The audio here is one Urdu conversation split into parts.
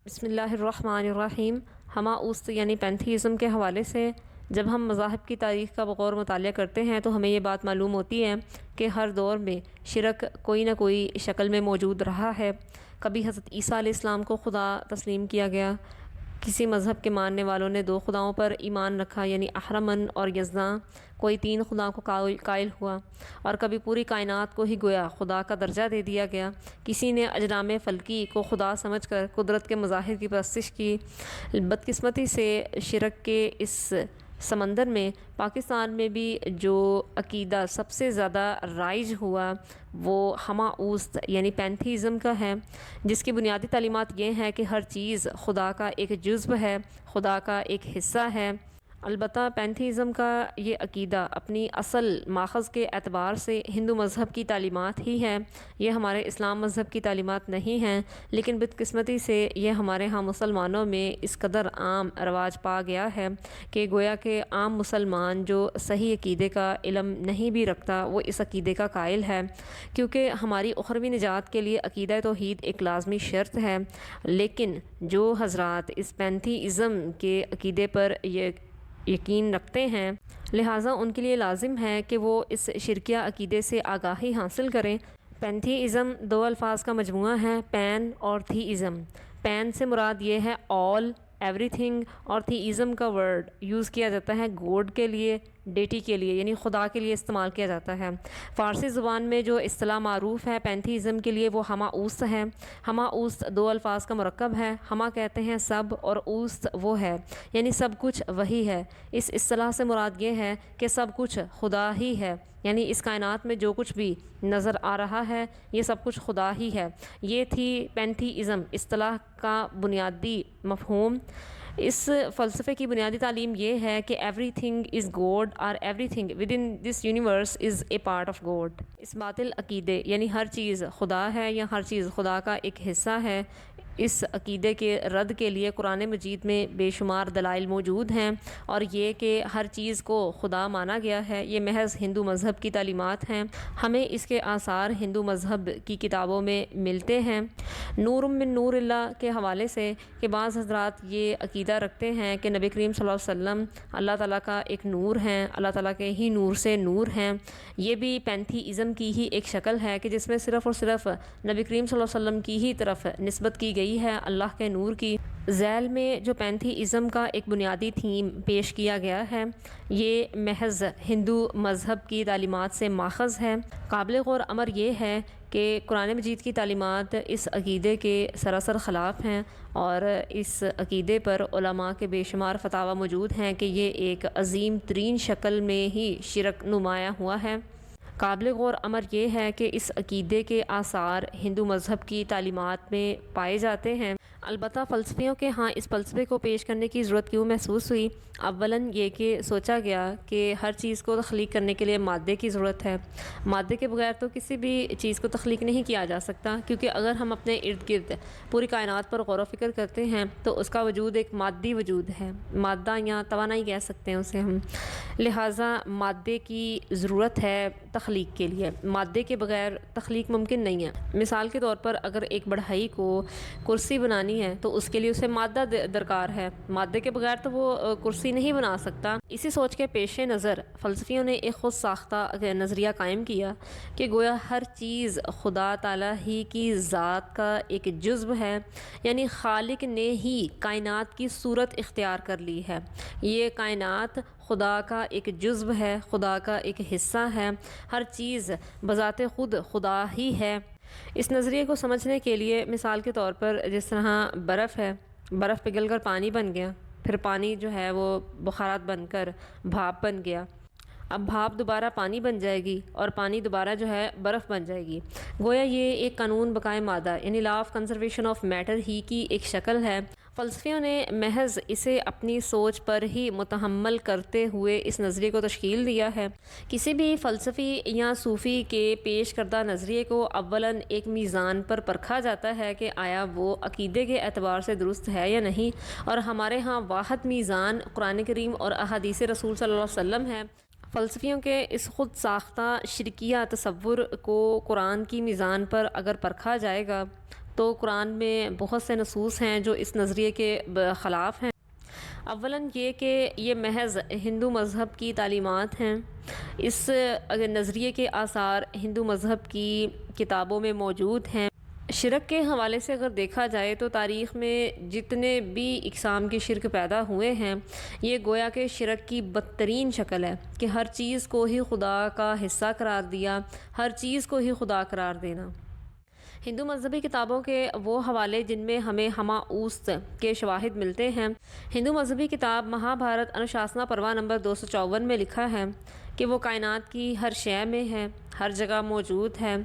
بسم اللہ الرحمن الرحیم۔ ہماؤست یعنی پینتھیزم کے حوالے سے جب ہم مذاہب کی تاریخ کا بغور مطالعہ کرتے ہیں تو ہمیں یہ بات معلوم ہوتی ہے کہ ہر دور میں شرک کوئی نہ کوئی شکل میں موجود رہا ہے۔ کبھی حضرت عیسیٰ علیہ السلام کو خدا تسلیم کیا گیا، کسی مذہب کے ماننے والوں نے 2 خداؤں پر ایمان رکھا یعنی اہرمن اور یزداں، کوئی 3 خداؤں کو قائل ہوا، اور کبھی پوری کائنات کو ہی گویا خدا کا درجہ دے دیا گیا۔ کسی نے اجرام فلکی کو خدا سمجھ کر قدرت کے مظاہر کی پرستش کی۔ بدقسمتی سے شرک کے اس سمندر میں پاکستان میں بھی جو عقیدہ سب سے زیادہ رائج ہوا وہ ہماؤست یعنی پینتھیزم کا ہے، جس کی بنیادی تعلیمات یہ ہیں کہ ہر چیز خدا کا ایک جزو ہے، خدا کا ایک حصہ ہے۔ البتہ پینتھیزم کا یہ عقیدہ اپنی اصل ماخذ کے اعتبار سے ہندو مذہب کی تعلیمات ہی ہے، یہ ہمارے اسلام مذہب کی تعلیمات نہیں ہیں، لیکن بدقسمتی سے یہ ہمارے ہاں مسلمانوں میں اس قدر عام رواج پا گیا ہے کہ گویا کہ عام مسلمان جو صحیح عقیدے کا علم نہیں بھی رکھتا وہ اس عقیدے کا قائل ہے، کیونکہ ہماری اخروی نجات کے لیے عقیدہ توحید ایک لازمی شرط ہے۔ لیکن جو حضرات اس پینتھیزم کے عقیدے پر یقین رکھتے ہیں، لہٰذا ان کے لیے لازم ہے کہ وہ اس شرکیہ عقیدے سے آگاہی حاصل کریں۔ پینتھیزم 2 الفاظ کا مجموعہ ہے، پین اور تھیزم۔ پین سے مراد یہ ہے آل، ایوری تھنگ، اور تھیزم کا ورڈ یوز کیا جاتا ہے گوڈ کے لیے، ڈیٹی کے لیے یعنی خدا کے لیے استعمال کیا جاتا ہے۔ فارسی زبان میں جو اصطلاح معروف ہے پینتھیزم کے لیے وہ ہماؤست ہے۔ ہماؤست 2 الفاظ کا مرکب ہے، ہما کہتے ہیں سب اور اوست وہ ہے، یعنی سب کچھ وہی ہے۔ اس اصطلاح سے مراد یہ ہے کہ سب کچھ خدا ہی ہے، یعنی اس کائنات میں جو کچھ بھی نظر آ رہا ہے یہ سب کچھ خدا ہی ہے۔ یہ تھی پینتھیزم اصطلاح کا بنیادی مفہوم۔ اس فلسفے کی بنیادی تعلیم یہ ہے کہ ایوری تھنگ از گوڈ اور everything within this universe is a part of God. اس باطل عقیدے یعنی ہر چیز خدا ہے یا ہر چیز خدا کا ایک حصہ ہے، اس عقیدے کے رد کے لیے قرآن مجید میں بے شمار دلائل موجود ہیں، اور یہ کہ ہر چیز کو خدا مانا گیا ہے یہ محض ہندو مذہب کی تعلیمات ہیں۔ ہمیں اس کے آثار ہندو مذہب کی کتابوں میں ملتے ہیں۔ نور من نور اللہ کے حوالے سے کہ بعض حضرات یہ عقیدہ رکھتے ہیں کہ نبی کریم صلی اللہ علیہ وسلم اللہ تعالیٰ کا ایک نور ہیں، اللہ تعالیٰ کے ہی نور سے نور ہیں، یہ بھی پینتھیزم کی ہی ایک شکل ہے کہ جس میں صرف اور صرف نبی کریم صلی اللہ علیہ وسلم کی ہی طرف نسبت کی گئی ہے اللہ کے نور کی۔ ذیل میں جو پینتھیزم کا ایک بنیادی تھیم پیش کیا گیا ہے یہ محض ہندو مذہب کی تعلیمات سے ماخذ ہے۔ قابل غور امر یہ ہے کہ قرآن مجید کی تعلیمات اس عقیدے کے سراسر خلاف ہیں، اور اس عقیدے پر علماء کے بے شمار فتاوی موجود ہیں کہ یہ ایک عظیم ترین شکل میں ہی شرک نمایاں ہوا ہے۔ قابل غور امر یہ ہے کہ اس عقیدے کے آثار ہندو مذہب کی تعلیمات میں پائے جاتے ہیں۔ البتہ فلسفیوں کے ہاں اس فلسفے کو پیش کرنے کی ضرورت کیوں محسوس ہوئی؟ اولاً یہ کہ سوچا گیا کہ ہر چیز کو تخلیق کرنے کے لیے مادے کی ضرورت ہے، مادے کے بغیر تو کسی بھی چیز کو تخلیق نہیں کیا جا سکتا، کیونکہ اگر ہم اپنے ارد گرد پوری کائنات پر غور و فکر کرتے ہیں تو اس کا وجود ایک مادی وجود ہے، مادہ یا توانائی کہہ سکتے ہیں اسے ہم، لہٰذا مادے کی ضرورت ہے تخلیق کے لیے، مادے کے بغیر تخلیق ممکن نہیں ہے۔ مثال کے طور پر اگر ایک بڑھئی کو کرسی بنانی ہے تو اس کے لیے اسے مادہ درکار ہے، مادے کے بغیر تو وہ کرسی نہیں بنا سکتا۔ اسی سوچ کے پیش نظر فلسفیوں نے ایک خود ساختہ نظریہ قائم کیا کہ گویا ہر چیز خدا تعالیٰ ہی کی ذات کا ایک جزو ہے، یعنی خالق نے ہی کائنات کی صورت اختیار کر لی ہے، یہ کائنات خدا کا ایک جزو ہے، خدا کا ایک حصہ ہے، ہر چیز بذات خود خدا ہی ہے۔ اس نظریے کو سمجھنے کے لیے مثال کے طور پر جس طرح برف ہے، برف پگھل کر پانی بن گیا، پھر پانی جو ہے وہ بخارات بن کر بھاپ بن گیا، اب بھاپ دوبارہ پانی بن جائے گی اور پانی دوبارہ جو ہے برف بن جائے گی، گویا یہ ایک قانون بقائے مادہ یعنی law of conservation of matter ہی کی ایک شکل ہے۔ فلسفیوں نے محض اسے اپنی سوچ پر ہی متحمل کرتے ہوئے اس نظریے کو تشکیل دیا ہے۔ کسی بھی فلسفی یا صوفی کے پیش کردہ نظریے کو اولاً ایک میزان پر پرکھا جاتا ہے کہ آیا وہ عقیدے کے اعتبار سے درست ہے یا نہیں، اور ہمارے ہاں واحد میزان قرآن کریم اور احادیث رسول صلی اللہ علیہ وسلم ہے۔ فلسفیوں کے اس خود ساختہ شرکیہ تصور کو قرآن کی میزان پر اگر پرکھا جائے گا تو قرآن میں بہت سے نصوص ہیں جو اس نظریے کے خلاف ہیں۔ اولاً یہ کہ یہ محض ہندو مذہب کی تعلیمات ہیں۔ اس نظریے کے آثار ہندو مذہب کی کتابوں میں موجود ہیں۔ شرک کے حوالے سے اگر دیکھا جائے تو تاریخ میں جتنے بھی اقسام کے شرک پیدا ہوئے ہیں، یہ گویا کہ شرک کی بدترین شکل ہے کہ ہر چیز کو ہی خدا کا حصہ قرار دیا، ہر چیز کو ہی خدا قرار دینا۔ ہندو مذہبی کتابوں کے وہ حوالے جن میں ہمیں ہماؤست کے شواہد ملتے ہیں۔ ہندو مذہبی کتاب مہا بھارت انوشاسنا پروا نمبر 254 میں لکھا ہے کہ وہ کائنات کی ہر شے میں ہے، ہر جگہ موجود ہے۔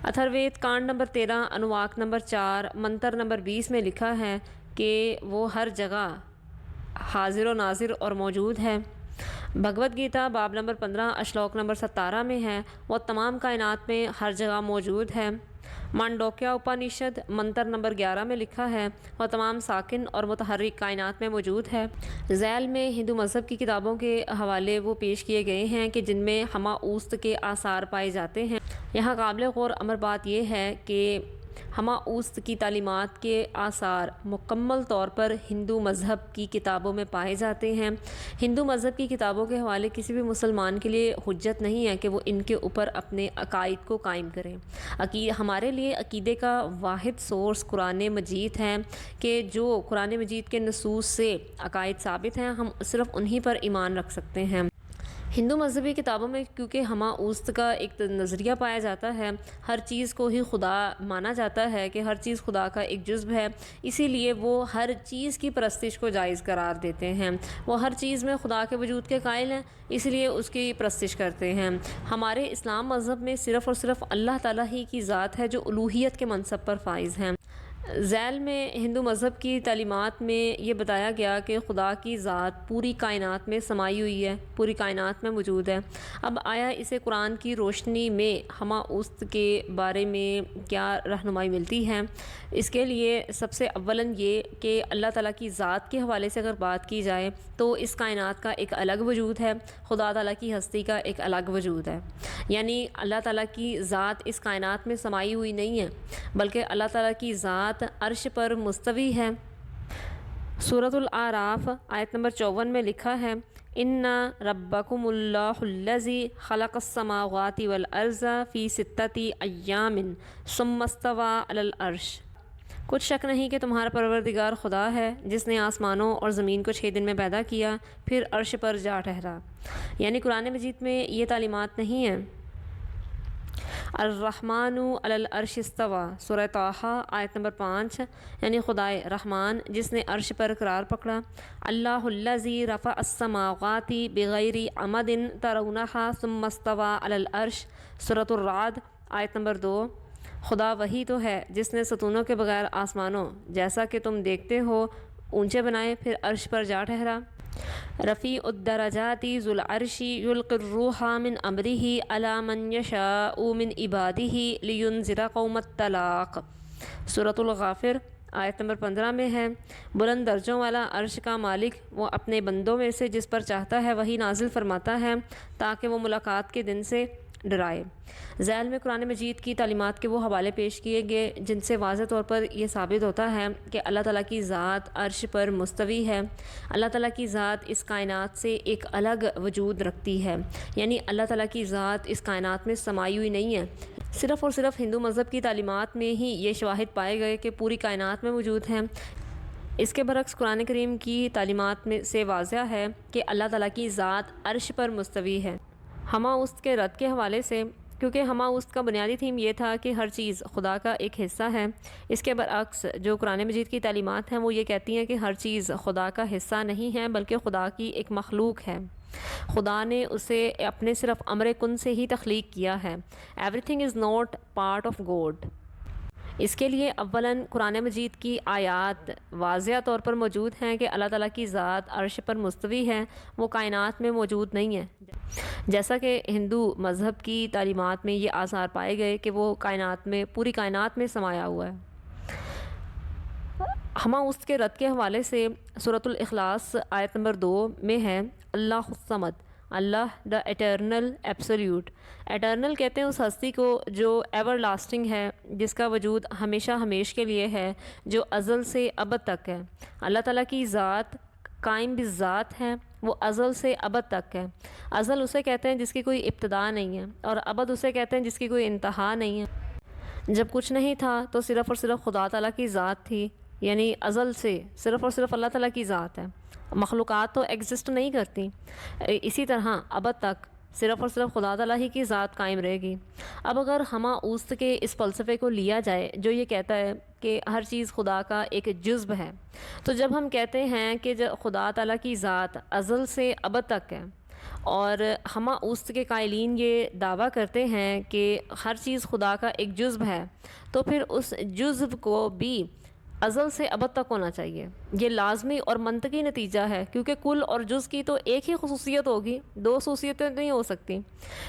اتھروید کانڈ نمبر 13 انواک نمبر 4 منتر نمبر 20 میں لکھا ہے کہ وہ ہر جگہ حاضر و ناظر اور موجود ہے۔ بھگوت گیتا باب نمبر 15 اشلوک نمبر 17 میں ہے، وہ تمام کائنات میں ہر جگہ موجود ہے۔ مانڈوکیا اپانشد منتر نمبر 11 میں لکھا ہے، وہ تمام ساکن اور متحرک کائنات میں موجود ہے۔ ذیل میں ہندو مذہب کی کتابوں کے حوالے وہ پیش کیے گئے ہیں کہ جن میں ہماؤست کے آثار پائے جاتے ہیں۔ یہاں قابل غور امر بات یہ ہے کہ ہماؤست کی تعلیمات کے آثار مکمل طور پر ہندو مذہب کی کتابوں میں پائے جاتے ہیں۔ ہندو مذہب کی کتابوں کے حوالے کسی بھی مسلمان کے لیے حجت نہیں ہے کہ وہ ان کے اوپر اپنے عقائد کو قائم کریں۔ ہمارے لیے عقیدے کا واحد سورس قرآن مجید ہے کہ جو قرآن مجید کے نصوص سے عقائد ثابت ہیں، ہم صرف انہی پر ایمان رکھ سکتے ہیں۔ ہندو مذہبی کتابوں میں کیونکہ ہماؤست کا ایک نظریہ پایا جاتا ہے، ہر چیز کو ہی خدا مانا جاتا ہے کہ ہر چیز خدا کا ایک جزو ہے، اسی لیے وہ ہر چیز کی پرستش کو جائز قرار دیتے ہیں۔ وہ ہر چیز میں خدا کے وجود کے قائل ہیں، اس لیے اس کی پرستش کرتے ہیں۔ ہمارے اسلام مذہب میں صرف اور صرف اللہ تعالیٰ ہی کی ذات ہے جو الوہیت کے منصب پر فائز ہیں۔ ذیل میں ہندو مذہب کی تعلیمات میں یہ بتایا گیا کہ خدا کی ذات پوری کائنات میں سمائی ہوئی ہے، پوری کائنات میں موجود ہے۔ اب آیا اسے قرآن کی روشنی میں ہماؤست کے بارے میں کیا رہنمائی ملتی ہے؟ اس کے لیے سب سے اولاً یہ کہ اللہ تعالیٰ کی ذات کے حوالے سے اگر بات کی جائے تو اس کائنات کا ایک الگ وجود ہے، خدا تعالیٰ کی ہستی کا ایک الگ وجود ہے۔ یعنی اللہ تعالیٰ کی ذات اس کائنات میں سمائی ہوئی نہیں ہے، بلکہ اللہ تعالیٰ کی ذات عرش پر مستوی ہے۔ سورۃ الاعراف آیت نمبر 54 میں لکھا ہے، ان ربکم اللہ الذی خلق السماوات والارض فی 6 ایام ثم استوی علی العرش۔ کچھ شک نہیں کہ تمہارا پروردگار خدا ہے جس نے آسمانوں اور زمین کو 6 دن میں پیدا کیا، پھر عرش پر جا ٹھہرا۔ یعنی قرآن مجید میں یہ تعلیمات نہیں ہیں۔ الرحمن علی العرش استوی سورہ طٰہٰ آیت نمبر 5، یعنی خدائے رحمان جس نے عرش پر قرار پکڑا۔ اللہ الذی رفع السماوات بغیر عمد ترونہا ثم استوی علی العرش سورۃ الرعد آیت نمبر 2۔ خدا وہی تو ہے جس نے ستونوں کے بغیر آسمانوں جیسا کہ تم دیکھتے ہو اونچے بنائے، پھر عرش پر جا ٹھہرا۔ رفیع الدرجات ذو العرش یلقی الروح من امرہ علی من یشاء من عبادہ لینذر قوم الطلاق سورۃ الغافر آیت نمبر 15 میں ہے۔ بلند درجوں والا عرش کا مالک وہ اپنے بندوں میں سے جس پر چاہتا ہے وہی نازل فرماتا ہے تاکہ وہ ملاقات کے دن سے ڈرائے۔ ذیل میں قرآن مجید کی تعلیمات کے وہ حوالے پیش کیے گئے جن سے واضح طور پر یہ ثابت ہوتا ہے کہ اللہ تعالیٰ کی ذات عرش پر مستوی ہے۔ اللہ تعالیٰ کی ذات اس کائنات سے ایک الگ وجود رکھتی ہے، یعنی اللہ تعالیٰ کی ذات اس کائنات میں سمائی ہوئی نہیں ہے۔ صرف اور صرف ہندو مذہب کی تعلیمات میں ہی یہ شواہد پائے گئے کہ پوری کائنات میں موجود ہیں۔ اس کے برعکس قرآن کریم کی تعلیمات میں سے واضح ہے کہ اللہ تعالیٰ کی ذات عرش پر مستوی ہے۔ ہماؤست کے رد کے حوالے سے، کیونکہ ہماؤست کا بنیادی تھیم یہ تھا کہ ہر چیز خدا کا ایک حصہ ہے، اس کے برعکس جو قرآن مجید کی تعلیمات ہیں وہ یہ کہتی ہیں کہ ہر چیز خدا کا حصہ نہیں ہے بلکہ خدا کی ایک مخلوق ہے۔ خدا نے اسے اپنے صرف امر کن سے ہی تخلیق کیا ہے۔ Everything is not part of God. اس کے لیے اولاً قرآن مجید کی آیات واضح طور پر موجود ہیں کہ اللہ تعالیٰ کی ذات عرش پر مستوی ہے، وہ کائنات میں موجود نہیں ہے، جیسا کہ ہندو مذہب کی تعلیمات میں یہ آثار پائے گئے کہ وہ کائنات میں پوری کائنات میں سمایا ہوا ہے۔ ہماؤست کے رد کے حوالے سے سورۃ الاخلاص آیت نمبر 2 میں ہے، اللہ الصمد اللہ دا ایٹرنل ایبسلیوٹ. ایٹرنل کہتے ہیں اس ہستی کو جو ایور لاسٹنگ ہے، جس کا وجود ہمیشہ ہمیش کے لیے ہے، جو ازل سے ابد تک ہے. اللہ تعالیٰ کی ذات قائم بالذات ہے، وہ ازل سے ابد تک ہے. ازل اسے کہتے ہیں جس کی کوئی ابتدا نہیں ہے، اور ابد اسے کہتے ہیں جس کی کوئی انتہا نہیں ہے. جب کچھ نہیں تھا تو صرف اور صرف خدا تعالیٰ کی ذات تھی، یعنی ازل سے صرف اور صرف اللہ تعالیٰ کی ذات ہے. مخلوقات تو ایگزسٹ نہیں کرتی. اسی طرح ابد تک صرف اور صرف خدا تعالیٰ ہی کی ذات قائم رہے گی. اب اگر ہمہ اوست کے اس فلسفے کو لیا جائے جو یہ کہتا ہے کہ ہر چیز خدا کا ایک جزو ہے، تو جب ہم کہتے ہیں کہ خدا تعالیٰ کی ذات ازل سے ابد تک ہے، اور ہمہ اوست کے قائلین یہ دعویٰ کرتے ہیں کہ ہر چیز خدا کا ایک جزو ہے، تو پھر اس جزو کو بھی ازل سے ابد تک ہونا چاہیے. یہ لازمی اور منطقی نتیجہ ہے، کیونکہ کل اور جز کی تو ایک ہی خصوصیت ہوگی، دو خصوصیتیں نہیں ہو سکتی.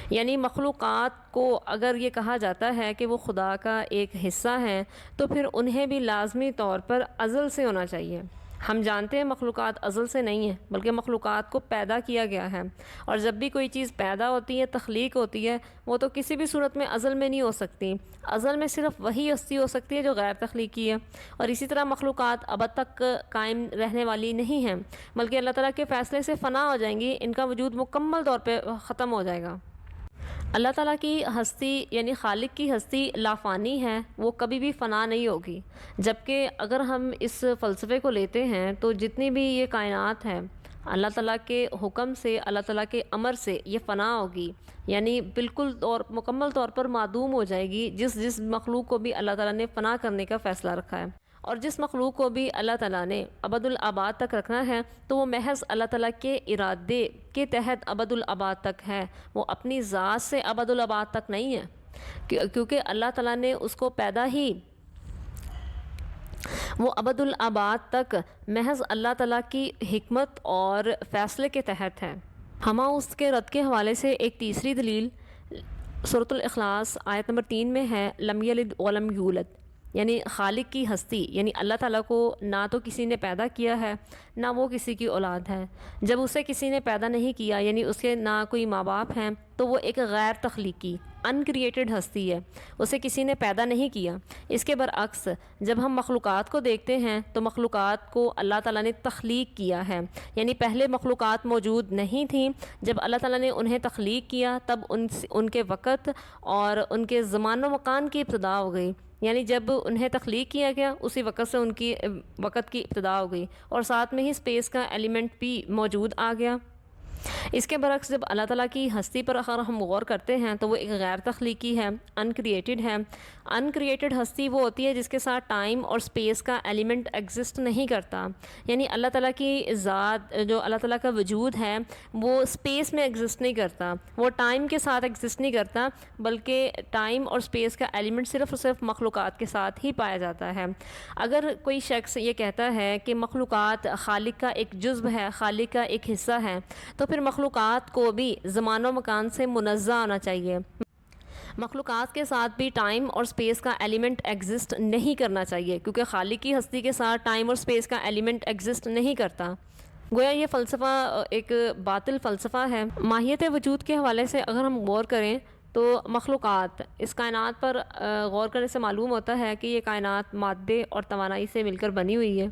یعنی مخلوقات کو اگر یہ کہا جاتا ہے کہ وہ خدا کا ایک حصہ ہیں، تو پھر انہیں بھی لازمی طور پر ازل سے ہونا چاہیے. ہم جانتے ہیں مخلوقات ازل سے نہیں ہیں، بلکہ مخلوقات کو پیدا کیا گیا ہے، اور جب بھی کوئی چیز پیدا ہوتی ہے، تخلیق ہوتی ہے، وہ تو کسی بھی صورت میں ازل میں نہیں ہو سکتی. ازل میں صرف وہی ہستی ہو سکتی ہے جو غیر تخلیقی ہے. اور اسی طرح مخلوقات ابد تک قائم رہنے والی نہیں ہیں، بلکہ اللہ تعالیٰ کے فیصلے سے فنا ہو جائیں گی، ان کا وجود مکمل طور پہ ختم ہو جائے گا. اللہ تعالیٰ کی ہستی یعنی خالق کی ہستی لافانی ہے، وہ کبھی بھی فنا نہیں ہوگی. جبکہ اگر ہم اس فلسفے کو لیتے ہیں تو جتنی بھی یہ کائنات ہے، اللہ تعالیٰ کے حکم سے، اللہ تعالیٰ کے امر سے یہ فنا ہوگی، یعنی بالکل اور مکمل طور پر معدوم ہو جائے گی. جس مخلوق کو بھی اللہ تعالیٰ نے فنا کرنے کا فیصلہ رکھا ہے، اور جس مخلوق کو بھی اللہ تعالیٰ نے ابد الآباد تک رکھنا ہے، تو وہ محض اللہ تعالیٰ کے ارادے کے تحت ابد الآباد تک ہے. وہ اپنی ذات سے ابد الآباد تک نہیں ہے، کیونکہ اللہ تعالیٰ نے اس کو پیدا ہی وہ ابد الآباد تک محض اللہ تعالیٰ کی حکمت اور فیصلے کے تحت ہے. ہمہ اوست کے رد کے حوالے سے ایک تیسری دلیل سورۃ الاخلاص آیت نمبر 3 میں ہے، لم یلد ولم یولد، یعنی خالق کی ہستی، یعنی اللہ تعالیٰ کو نہ تو کسی نے پیدا کیا ہے، نہ وہ کسی کی اولاد ہے. جب اسے کسی نے پیدا نہیں کیا، یعنی اس کے نہ کوئی ماں باپ ہیں، تو وہ ایک غیر تخلیقی انکریٹڈ ہستی ہے، اسے کسی نے پیدا نہیں کیا. اس کے برعکس جب ہم مخلوقات کو دیکھتے ہیں تو مخلوقات کو اللہ تعالیٰ نے تخلیق کیا ہے، یعنی پہلے مخلوقات موجود نہیں تھیں. جب اللہ تعالیٰ نے انہیں تخلیق کیا تب ان کے وقت اور ان کے زمان و مکان کی ابتدا ہو گئی. یعنی جب انہیں تخلیق کیا گیا اسی وقت سے ان کی وقت کی ابتدا ہو گئی، اور ساتھ میں ہی اسپیس کا ایلیمنٹ بھی موجود آ گیا. اس کے برعکس جب اللہ تعالیٰ کی ہستی پر اگر ہم غور کرتے ہیں تو وہ ایک غیر تخلیقی ہے، انکریٹڈ ہے. انکریٹڈ ہستی وہ ہوتی ہے جس کے ساتھ ٹائم اور اسپیس کا ایلیمنٹ ایگزسٹ نہیں کرتا. یعنی اللہ تعالیٰ کی ذات، جو اللہ تعالیٰ کا وجود ہے، وہ اسپیس میں ایگزسٹ نہیں کرتا، وہ ٹائم کے ساتھ ایگزسٹ نہیں کرتا، بلکہ ٹائم اور اسپیس کا ایلیمنٹ صرف اور صرف مخلوقات کے ساتھ ہی پایا جاتا ہے. اگر کوئی شخص یہ کہتا ہے کہ مخلوقات خالق کا ایک جزو ہے، خالق کا ایک حصہ ہے، تو پھر مخلوقات کو بھی زمان و مکان سے منزہ ہونا چاہیے. مخلوقات کے ساتھ بھی ٹائم اور اسپیس کا ایلیمنٹ ایگزسٹ نہیں کرنا چاہیے، کیونکہ خالق کی ہستی کے ساتھ ٹائم اور اسپیس کا ایلیمنٹ ایگزسٹ نہیں کرتا. گویا یہ فلسفہ ایک باطل فلسفہ ہے. ماہیت وجود کے حوالے سے اگر ہم غور کریں تو مخلوقات، اس کائنات پر غور کرنے سے معلوم ہوتا ہے کہ یہ کائنات مادے اور توانائی سے مل کر بنی ہوئی ہے.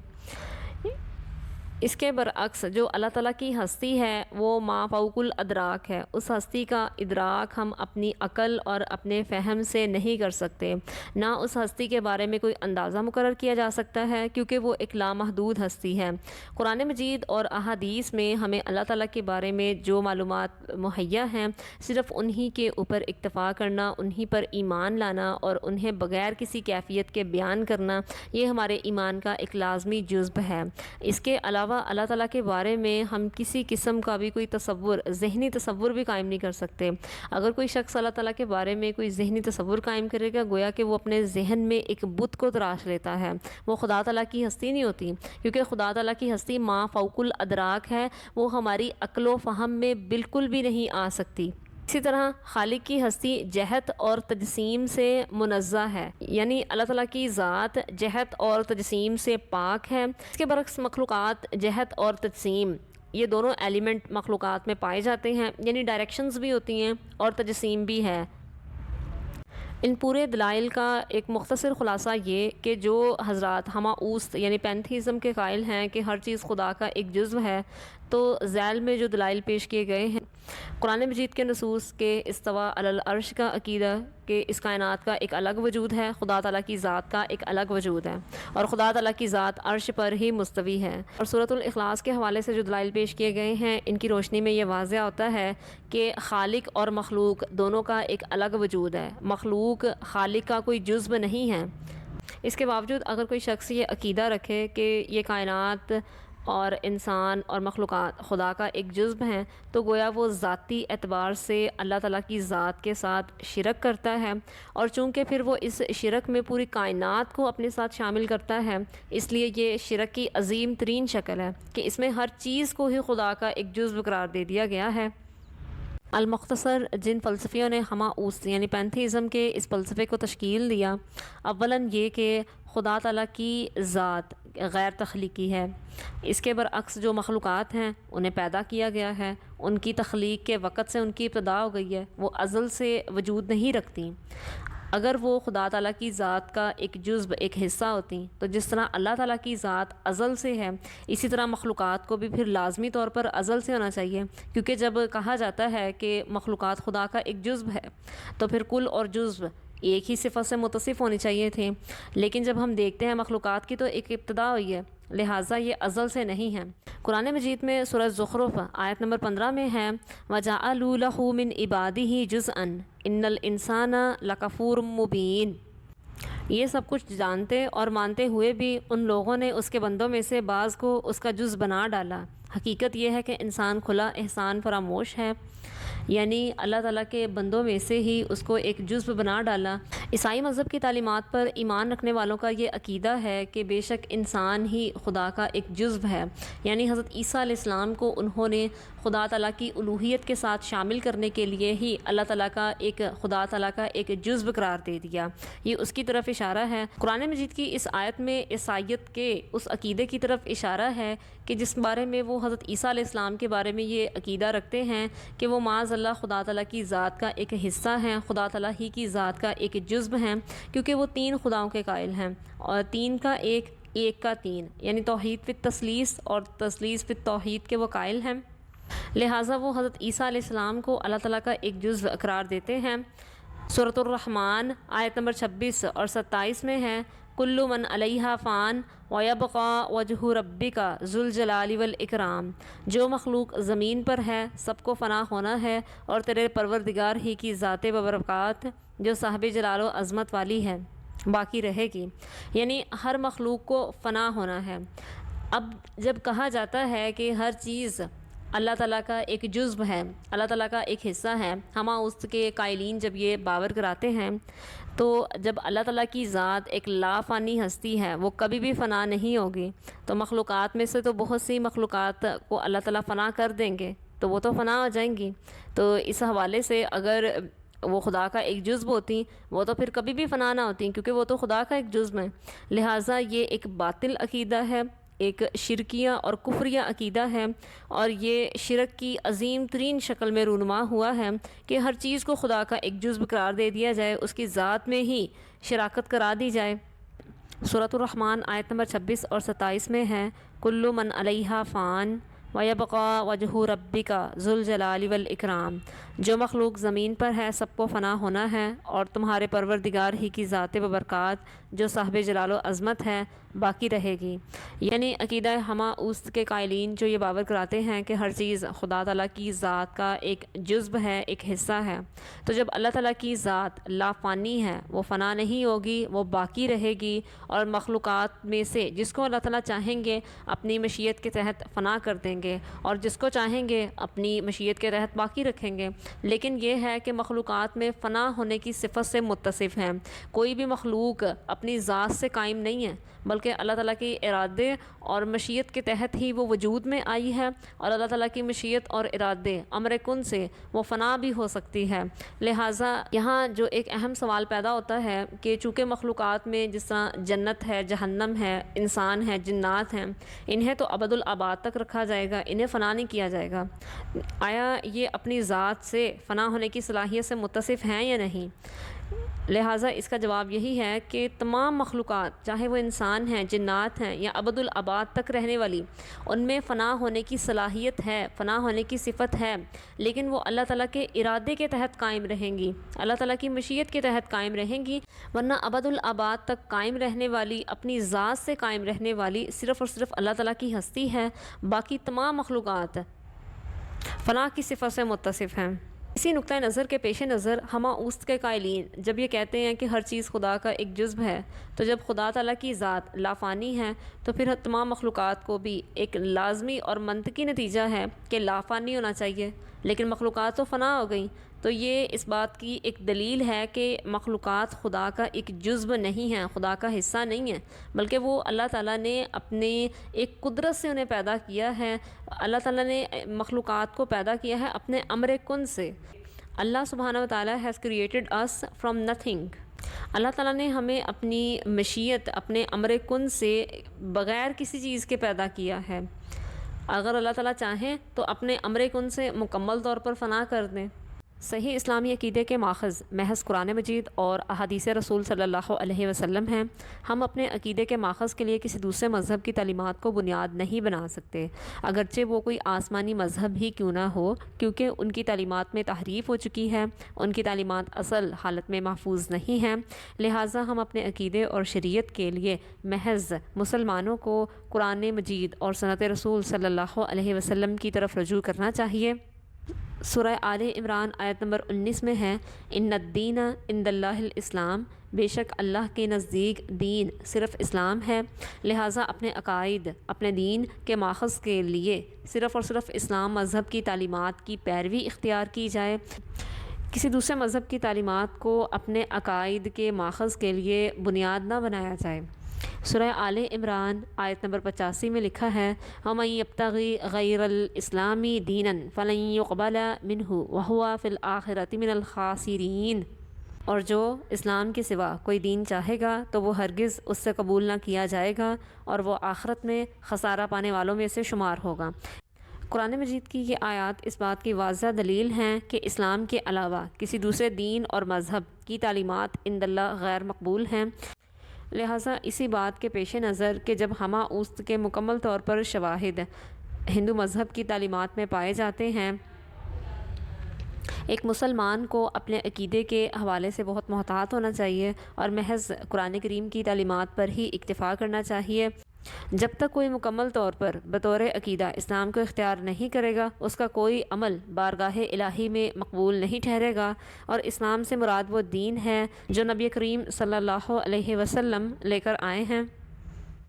اس کے برعکس جو اللہ تعالیٰ کی ہستی ہے وہ ما فوق الادراک ہے. اس ہستی کا ادراک ہم اپنی عقل اور اپنے فہم سے نہیں کر سکتے، نہ اس ہستی کے بارے میں کوئی اندازہ مقرر کیا جا سکتا ہے، کیونکہ وہ ایک لامحدود ہستی ہے. قرآن مجید اور احادیث میں ہمیں اللہ تعالیٰ کے بارے میں جو معلومات مہیا ہیں، صرف انہی کے اوپر اکتفا کرنا، انہی پر ایمان لانا اور انہیں بغیر کسی کیفیت کے بیان کرنا، یہ ہمارے ایمان کا ایک لازمی جزو ہے. اس کے علاوہ اللہ تعالیٰ کے بارے میں ہم کسی قسم کا بھی کوئی تصور، ذہنی تصور بھی قائم نہیں کر سکتے. اگر کوئی شخص اللہ تعالیٰ کے بارے میں کوئی ذہنی تصور قائم کرے گا، گویا کہ وہ اپنے ذہن میں ایک بت کو تراش لیتا ہے. وہ خدا تعالیٰ کی ہستی نہیں ہوتی، کیونکہ خدا تعالیٰ کی ہستی ما فوق الادراک ہے، وہ ہماری عقل و فہم میں بالکل بھی نہیں آ سکتی. اسی طرح خالق کی ہستی جہت اور تجسیم سے منزہ ہے، یعنی اللہ تعالیٰ کی ذات جہت اور تجسیم سے پاک ہے. اس کے برعکس مخلوقات جہت اور تجسیم یہ دونوں ایلیمنٹ مخلوقات میں پائے جاتے ہیں، یعنی ڈائریکشنز بھی ہوتی ہیں اور تجسیم بھی ہے۔ ان پورے دلائل کا ایک مختصر خلاصہ یہ کہ جو حضرات ہماؤست یعنی پینتھیزم کے قائل ہیں کہ ہر چیز خدا کا ایک جزو ہے، تو ذیل میں جو دلائل پیش کیے گئے ہیں قرآن مجید کے نصوص کے استوا علی العرش کا عقیدہ کہ اس کائنات کا ایک الگ وجود ہے، خدا تعالیٰ کی ذات کا ایک الگ وجود ہے، اور خدا تعالیٰ کی ذات عرش پر ہی مستوی ہے، اور سورۃ الاخلاص کے حوالے سے جو دلائل پیش کیے گئے ہیں ان کی روشنی میں یہ واضح ہوتا ہے کہ خالق اور مخلوق دونوں کا ایک الگ وجود ہے، مخلوق خالق کا کوئی جزو نہیں ہے۔ اس کے باوجود اگر کوئی شخص یہ عقیدہ رکھے کہ یہ کائنات اور انسان اور مخلوقات خدا کا ایک جزو ہیں، تو گویا وہ ذاتی اعتبار سے اللہ تعالیٰ کی ذات کے ساتھ شرک کرتا ہے، اور چونکہ پھر وہ اس شرک میں پوری کائنات کو اپنے ساتھ شامل کرتا ہے، اس لیے یہ شرک کی عظیم ترین شکل ہے کہ اس میں ہر چیز کو ہی خدا کا ایک جزو قرار دے دیا گیا ہے۔ المختصر جن فلسفیوں نے ہماؤست یعنی پینتھیزم کے اس فلسفے کو تشکیل دیا، اولاً یہ کہ خدا تعالیٰ کی ذات غیر تخلیقی ہے، اس کے برعکس جو مخلوقات ہیں انہیں پیدا کیا گیا ہے، ان کی تخلیق کے وقت سے ان کی ابتدا ہو گئی ہے، وہ ازل سے وجود نہیں رکھتی۔ اگر وہ خدا تعالیٰ کی ذات کا ایک جزو ایک حصہ ہوتی تو جس طرح اللہ تعالیٰ کی ذات ازل سے ہے، اسی طرح مخلوقات کو بھی پھر لازمی طور پر ازل سے ہونا چاہیے، کیونکہ جب کہا جاتا ہے کہ مخلوقات خدا کا ایک جزو ہے تو پھر کل اور جزو ایک ہی صفت سے متصف ہونی چاہیے تھے، لیکن جب ہم دیکھتے ہیں مخلوقات کی تو ایک ابتدا ہوئی ہے، لہٰذا یہ ازل سے نہیں ہے۔ قرآن مجید میں سورہ زخرف آیت نمبر 15 میں ہے وَجَعَلُوا لَهُ مِنْ عِبَادِهِ جُزْءًا إِنَّ الْإِنسَانَ لَكَفُورٌ مُبِينٌ۔ یہ سب کچھ جانتے اور مانتے ہوئے بھی ان لوگوں نے اس کے بندوں میں سے بعض کو اس کا جز بنا ڈالا۔ حقیقت یہ ہے کہ انسان کھلا احسان فراموش ہے، یعنی اللہ تعالیٰ کے بندوں میں سے ہی اس کو ایک جزو بنا ڈالا۔ عیسائی مذہب کی تعلیمات پر ایمان رکھنے والوں کا یہ عقیدہ ہے کہ بے شک انسان ہی خدا کا ایک جزو ہے، یعنی حضرت عیسیٰ علیہ السلام کو انہوں نے خدا تعالیٰ کی الوہیت کے ساتھ شامل کرنے کے لیے ہی اللہ تعالیٰ کا ایک خدا تعالیٰ کا ایک جزو قرار دے دیا۔ یہ اس کی طرف اشارہ ہے۔ قرآن مجید کی اس آیت میں عیسائیت کے اس عقیدے کی طرف اشارہ ہے کہ جس بارے میں وہ حضرت عیسیٰ علیہ السلام کے بارے میں یہ عقیدہ رکھتے ہیں کہ وہ معاذ اللہ خدا تعالیٰ کی ذات کا ایک حصہ ہیں، خدا تعالیٰ ہی کی ذات کا ایک جزو ہیں، کیونکہ وہ تین خداؤں کے قائل ہیں، اور تین کا ایک، ایک کا تین، یعنی توحید فی التثلیث اور تثلیث فی التوحید کے وہ قائل ہیں، لہٰذا وہ حضرت عیسیٰ علیہ السلام کو اللہ تعالیٰ کا ایک جزو قرار دیتے ہیں۔ سورۃ الرحمن آیت نمبر 26 اور 27 میں ہے کل من علیہا فان ویبقى وجہ ربک ذو الجلال والاکرام۔ جو مخلوق زمین پر ہے سب کو فنا ہونا ہے، اور تیرے پروردگار ہی کی ذات ببرکات جو صاحب جلال و عظمت والی ہے باقی رہے گی، یعنی ہر مخلوق کو فنا ہونا ہے۔ اب جب کہا جاتا ہے کہ ہر چیز اللہ تعالیٰ کا ایک جزو ہے، اللہ تعالیٰ کا ایک حصہ ہے، ہماؤست کے قائلین جب یہ باور کراتے ہیں تو جب اللہ تعالیٰ کی ذات ایک لا فانی ہستی ہے، وہ کبھی بھی فنا نہیں ہوگی، تو مخلوقات میں سے تو بہت سی مخلوقات کو اللہ تعالیٰ فنا کر دیں گے تو وہ تو فنا ہو جائیں گی۔ تو اس حوالے سے اگر وہ خدا کا ایک جزو ہوتی وہ تو پھر کبھی بھی فنا نہ ہوتی، کیونکہ وہ تو خدا کا ایک جزو ہے۔ لہٰذا یہ ایک باطل عقیدہ ہے، ایک شرکیہ اور کفریہ عقیدہ ہے، اور یہ شرک کی عظیم ترین شکل میں رونما ہوا ہے کہ ہر چیز کو خدا کا ایک جزو قرار دے دیا جائے، اس کی ذات میں ہی شراکت کرا دی جائے۔ سورۃ الرحمن آیت نمبر 26 اور 27 میں ہے کل من علیہا فان ویبقى وجہ ربک ذو الجلال والاکرام۔ جو مخلوق زمین پر ہے سب کو فنا ہونا ہے، اور تمہارے پروردگار ہی کی ذات ببرکات جو صاحب جلال و عظمت ہے باقی رہے گی۔ یعنی عقیدہ ہماؤست کے قائلین جو یہ باور کراتے ہیں کہ ہر چیز خدا تعالیٰ کی ذات کا ایک جزو ہے، ایک حصہ ہے، تو جب اللہ تعالیٰ کی ذات لا فانی ہے، وہ فنا نہیں ہوگی، وہ باقی رہے گی، اور مخلوقات میں سے جس کو اللہ تعالیٰ چاہیں گے اپنی مشیت کے تحت فنا کر دیں گے، اور جس کو چاہیں گے اپنی مشیت کے تحت باقی رکھیں گے۔ لیکن یہ ہے کہ مخلوقات میں فنا ہونے کی صفت سے متصف ہیں، کوئی بھی مخلوق اپنی ذات سے قائم نہیں ہے، بلکہ اللہ تعالیٰ کے ارادے اور مشیت کے تحت ہی وہ وجود میں آئی ہے، اور اللہ تعالیٰ کی مشیت اور ارادے امر کن سے وہ فنا بھی ہو سکتی ہے۔ لہٰذا یہاں جو ایک اہم سوال پیدا ہوتا ہے کہ چونکہ مخلوقات میں جس طرح جنت ہے، جہنم ہے، انسان ہے، جنات ہیں، انہیں تو ابد الآباد تک رکھا جائے گا، انہیں فنا نہیں کیا جائے گا، آیا یہ اپنی ذات سے فنا ہونے کی صلاحیت سے متصف ہیں یا نہیں؟ لہٰذا اس کا جواب یہی ہے کہ تمام مخلوقات، چاہے وہ انسان ہیں، جنات ہیں یا ابد الآباد تک رہنے والی، ان میں فنا ہونے کی صلاحیت ہے، فنا ہونے کی صفت ہے، لیکن وہ اللہ تعالیٰ کے ارادے کے تحت قائم رہیں گی، اللہ تعالیٰ کی مشیت کے تحت قائم رہیں گی، ورنہ ابد الآباد تک قائم رہنے والی، اپنی ذات سے قائم رہنے والی صرف اور صرف اللہ تعالیٰ کی ہستی ہے، باقی تمام مخلوقات فنا کی صفت سے متصف ہیں۔ اسی نقطۂ نظر کے پیش نظر ہمہ اوست کے قائلین جب یہ کہتے ہیں کہ ہر چیز خدا کا ایک جزو ہے، تو جب خدا تعالیٰ کی ذات لافانی ہے تو پھر تمام مخلوقات کو بھی ایک لازمی اور منطقی نتیجہ ہے کہ لافانی ہونا چاہیے، لیکن مخلوقات تو فنا ہو گئیں، تو یہ اس بات کی ایک دلیل ہے کہ مخلوقات خدا کا ایک جزو نہیں ہیں، خدا کا حصہ نہیں ہے، بلکہ وہ اللہ تعالیٰ نے اپنے ایک قدرت سے انہیں پیدا کیا ہے، اللہ تعالیٰ نے مخلوقات کو پیدا کیا ہے اپنے امر کن سے۔ اللہ سبحانہ و تعالیٰ has created us from nothing. اللہ تعالیٰ نے ہمیں اپنی مشیت، اپنے امر کن سے بغیر کسی چیز کے پیدا کیا ہے۔ اگر اللہ تعالیٰ چاہیں تو اپنے امر کن سے مکمل طور پر فنا کر دیں۔ صحیح اسلامی عقیدے کے ماخذ محض قرآن مجید اور احادیث رسول صلی اللہ علیہ وسلم ہیں۔ ہم اپنے عقیدے کے ماخذ کے لیے کسی دوسرے مذہب کی تعلیمات کو بنیاد نہیں بنا سکتے، اگرچہ وہ کوئی آسمانی مذہب ہی کیوں نہ ہو، کیونکہ ان کی تعلیمات میں تحریف ہو چکی ہے، ان کی تعلیمات اصل حالت میں محفوظ نہیں ہیں۔ لہٰذا ہم اپنے عقیدے اور شریعت کے لیے محض مسلمانوں کو قرآن مجید اور سنت رسول صلی اللہ علیہ وسلم کی طرف رجوع کرنا چاہیے۔ سورہ آل عمران آیت نمبر 19 میں ہے، ان الدین عند اللہ الاسلام، بے شک اللہ کے نزدیک دین صرف اسلام ہے۔ لہٰذا اپنے عقائد، اپنے دین کے ماخذ کے لیے صرف اور صرف اسلام مذہب کی تعلیمات کی پیروی اختیار کی جائے، کسی دوسرے مذہب کی تعلیمات کو اپنے عقائد کے ماخذ کے لیے بنیاد نہ بنایا جائے۔ سورہ آل عمران آیت نمبر 85 میں لکھا ہے، وَمَن يَبْتَغِ غَيْرَ الْإِسْلَامِ دِينًا فَلَن يُقْبَلَ مِنْهُ وَهُوَ فِي الْآخِرَةِ مِنَ الْخَاسِرِينَ، اور جو اسلام کے سوا کوئی دین چاہے گا تو وہ ہرگز اس سے قبول نہ کیا جائے گا، اور وہ آخرت میں خسارہ پانے والوں میں سے شمار ہوگا۔ قرآن مجید کی یہ آیات اس بات کی واضح دلیل ہیں کہ اسلام کے علاوہ کسی دوسرے دین اور مذہب کی تعلیمات عند اللہ غیر مقبول ہیں۔ لہٰذا اسی بات کے پیش نظر کہ جب ہمہ اوست کے مکمل طور پر شواہد ہندو مذہب کی تعلیمات میں پائے جاتے ہیں، ایک مسلمان کو اپنے عقیدے کے حوالے سے بہت محتاط ہونا چاہیے اور محض قرآن کریم کی تعلیمات پر ہی اکتفا کرنا چاہیے۔ جب تک کوئی مکمل طور پر بطور عقیدہ اسلام کو اختیار نہیں کرے گا، اس کا کوئی عمل بارگاہ الہی میں مقبول نہیں ٹھہرے گا، اور اسلام سے مراد وہ دین ہے جو نبی کریم صلی اللہ علیہ وسلم لے کر آئے ہیں۔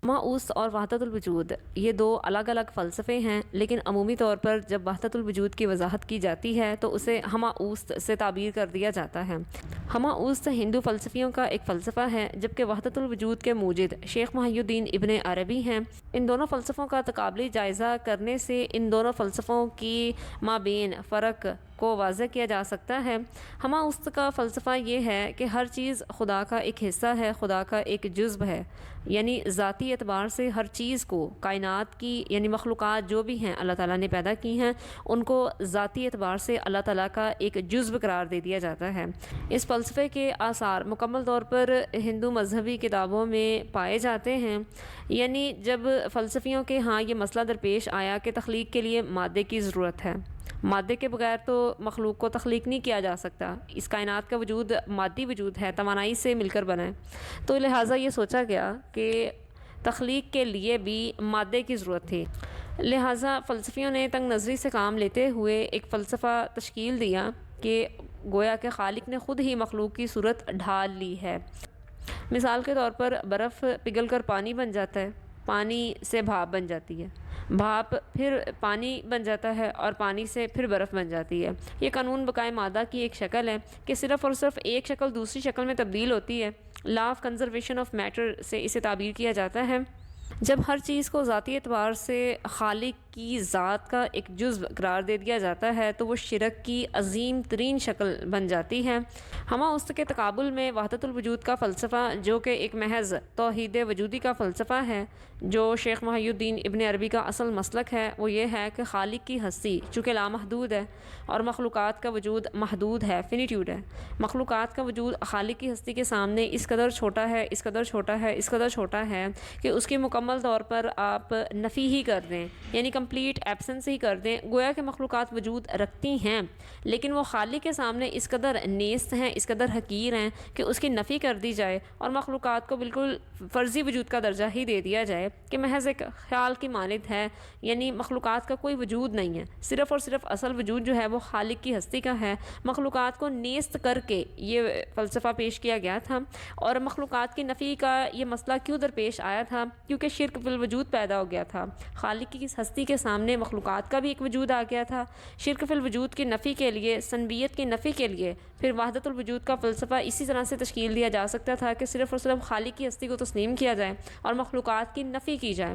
ہمہ اوست اور وحدت الوجود یہ دو الگ الگ فلسفے ہیں، لیکن عمومی طور پر جب وحدت الوجود کی وضاحت کی جاتی ہے تو اسے ہمہ اوست سے تعبیر کر دیا جاتا ہے۔ ہمہ اوست ہندو فلسفیوں کا ایک فلسفہ ہے، جبکہ وحدت الوجود کے موجد شیخ محی الدین ابن عربی ہیں۔ ان دونوں فلسفوں کا تقابلی جائزہ کرنے سے ان دونوں فلسفوں کی مابین فرق کو واضح کیا جا سکتا ہے۔ ہمہ اوست کا فلسفہ یہ ہے کہ ہر چیز خدا کا ایک حصہ ہے، خدا کا ایک جزو ہے، یعنی ذاتی اعتبار سے ہر چیز کو، کائنات کی یعنی مخلوقات جو بھی ہیں اللہ تعالیٰ نے پیدا کی ہیں، ان کو ذاتی اعتبار سے اللہ تعالیٰ کا ایک جزو قرار دے دیا جاتا ہے۔ اس فلسفے کے آثار مکمل طور پر ہندو مذہبی کتابوں میں پائے جاتے ہیں، یعنی جب فلسفیوں کے ہاں یہ مسئلہ درپیش آیا کہ تخلیق کے لیے مادے کی ضرورت ہے، مادے کے بغیر تو مخلوق کو تخلیق نہیں کیا جا سکتا، اس کائنات کا وجود مادی وجود ہے، توانائی سے مل کر بنا ہے، تو لہٰذا یہ سوچا گیا کہ تخلیق کے لیے بھی مادے کی ضرورت تھی۔ لہٰذا فلسفیوں نے تنگ نظری سے کام لیتے ہوئے ایک فلسفہ تشکیل دیا کہ گویا کہ خالق نے خود ہی مخلوق کی صورت ڈھال لی ہے۔ مثال کے طور پر برف پگھل کر پانی بن جاتا ہے، پانی سے بھاپ بن جاتی ہے، بھاپ پھر پانی بن جاتا ہے، اور پانی سے پھر برف بن جاتی ہے۔ یہ قانون بقائے مادہ کی ایک شکل ہے کہ صرف اور صرف ایک شکل دوسری شکل میں تبدیل ہوتی ہے، لا آف کنزرویشن آف میٹر سے اسے تعبیر کیا جاتا ہے۔ جب ہر چیز کو ذاتی اعتبار سے خالق کی ذات کا ایک جزو قرار دے دیا جاتا ہے تو وہ شرک کی عظیم ترین شکل بن جاتی ہے۔ ہمہ است کے تقابل میں وحدت الوجود کا فلسفہ، جو کہ ایک محض توحید وجودی کا فلسفہ ہے، جو شیخ محی الدین ابن عربی کا اصل مسلک ہے، وہ یہ ہے کہ خالق کی ہستی چونکہ لامحدود ہے اور مخلوقات کا وجود محدود ہے، فینیٹیوڈ ہے۔ مخلوقات کا وجود خالق کی ہستی کے سامنے اس قدر چھوٹا ہے، اس قدر چھوٹا ہے، اس قدر چھوٹا ہے کہ اس کی مکمل طور پر آپ نفی ہی کر دیں، یعنی کمپلیٹ ایبسنس ہی کر دیں، گویا کہ مخلوقات وجود رکھتی ہیں لیکن وہ خالق کے سامنے اس قدر نیست ہیں، اس قدر حقیر ہیں کہ اس کی نفی کر دی جائے اور مخلوقات کو بالکل فرضی وجود کا درجہ ہی دے دیا جائے کہ محض ایک خیال کی مانند ہے، یعنی مخلوقات کا کوئی وجود نہیں ہے، صرف اور صرف اصل وجود جو ہے وہ خالق کی ہستی کا ہے۔ مخلوقات کو نیست کر کے یہ فلسفہ پیش کیا گیا تھا۔ اور مخلوقات کی نفی کا یہ مسئلہ کیوں درپیش آیا تھا؟ کیونکہ شرک فی الوجود پیدا ہو گیا تھا، خالق کی اس ہستی کے سامنے مخلوقات کا بھی ایک وجود آ گیا تھا۔ شرک فی الوجود کی نفی کے لیے، سنبیت کی نفی کے لیے پھر وحدت الوجود کا فلسفہ اسی طرح سے تشکیل دیا جا سکتا تھا کہ صرف اور صرف خالق کی ہستی کو تسلیم کیا جائے اور مخلوقات کی نفی کی جائے۔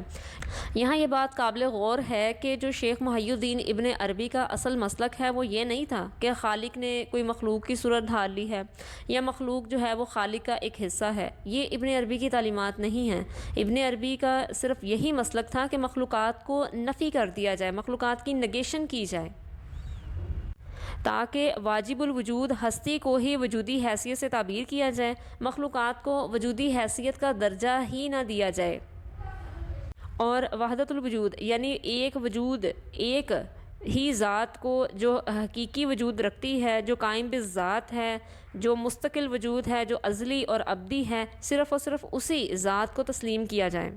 یہاں یہ بات قابل غور ہے کہ جو شیخ محی الدین ابن عربی کا اصل مسلک ہے وہ یہ نہیں تھا کہ خالق نے کوئی مخلوق کی صورت ڈھال لی ہے یا مخلوق جو ہے وہ خالق کا ایک حصہ ہے، یہ ابن عربی کی تعلیمات نہیں ہیں۔ ابن عربی کا صرف یہی مسلک تھا کہ مخلوقات کو نفی کر دیا جائے، مخلوقات کی نگیشن کی جائے، تاکہ واجب الوجود ہستی کو ہی وجودی حیثیت سے تعبیر کیا جائے، مخلوقات کو وجودی حیثیت کا درجہ ہی نہ دیا جائے۔ اور وحدت الوجود یعنی ایک وجود، ایک ہی ذات کو جو حقیقی وجود رکھتی ہے، جو قائم بالذات ہے، جو مستقل وجود ہے، جو ازلی اور ابدی ہے، صرف اور صرف اسی ذات کو تسلیم کیا جائے۔